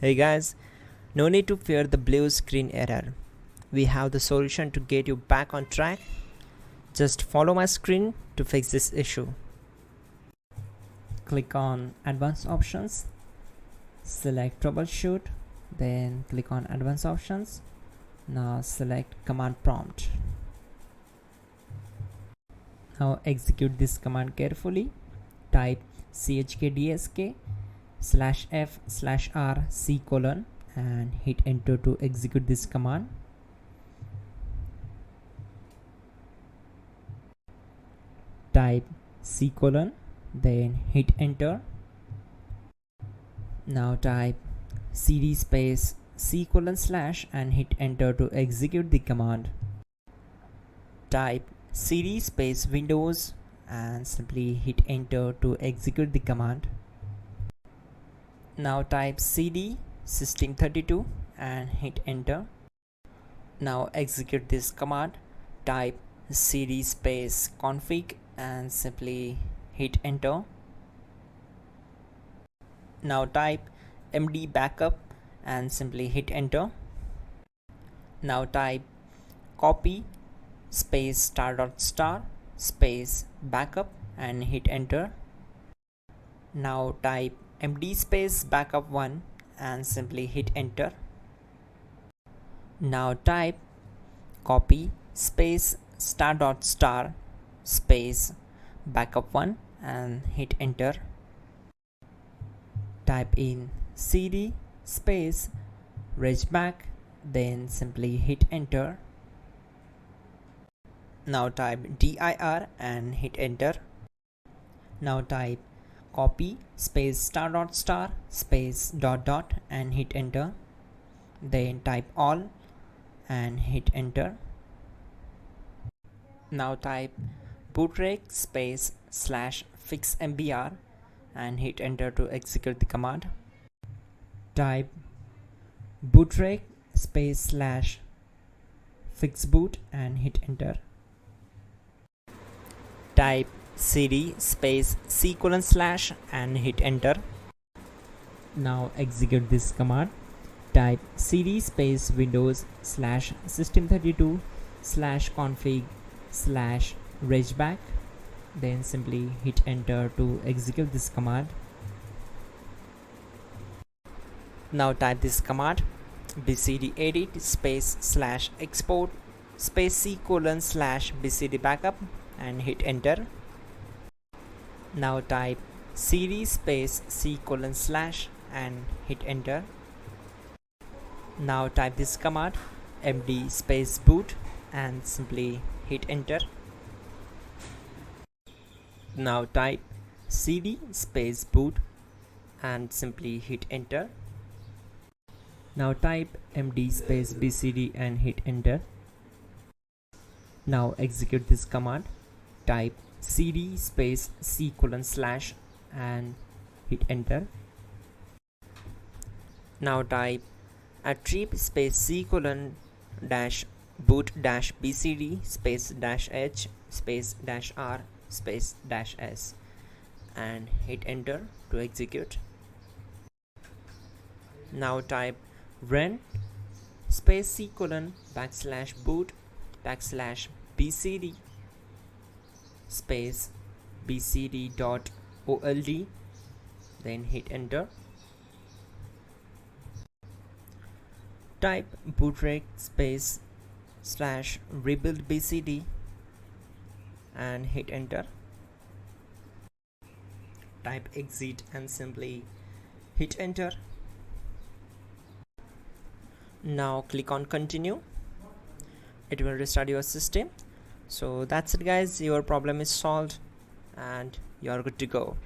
Hey guys, no need to fear the blue screen error. We have the solution to get you back on track. Just follow my screen to fix this issue. Click on Advanced Options, select Troubleshoot, then click on Advanced Options. Now select Command Prompt. Now execute this command carefully. Type chkdsk /f/r c : and hit enter to execute this command. Type c : then hit enter. Now type cd space c : / and hit enter to execute the command. Type cd space Windows and simply hit enter to execute the command. Now type cd system32 and hit enter. Now execute this command. Type cd space config and simply hit enter. Now type md backup and simply hit enter. Now type copy space *** space backup and hit enter. Now type md space backup1 and simply hit enter. Now type copy space *** space backup1 and hit enter. Type in cd space regback, then simply hit enter. Now type dir and hit enter. Now type copy space *** space ... and hit enter. Then type all and hit enter. Now type bootrec space /fixmbr and hit enter to execute the command. Type bootrec space /fixboot and hit enter. Type cd space c : / and hit enter. Now execute this command. Type cd space Windows /system32 /config /regback, then simply hit enter to execute this command. Now type this command bcd edit space /export space c : /bcd backup and hit enter. Now type cd space c : / and hit enter. Now type this command md space boot and simply hit enter. Now type cd space boot and simply hit enter. Now type md space bcd and hit enter. Now execute this command. Type cd space c : / and hit enter. Now type attrib space c : -boot -bcd space -h space -r space -s and hit enter to execute. Now type run space c : /boot /bcd space bcd.old, then hit enter. Type bootrec space /rebuild bcd and hit enter. Type exit and simply hit enter. Now click on continue. It will restart your system. So that's it guys, your problem is solved and you're good to go.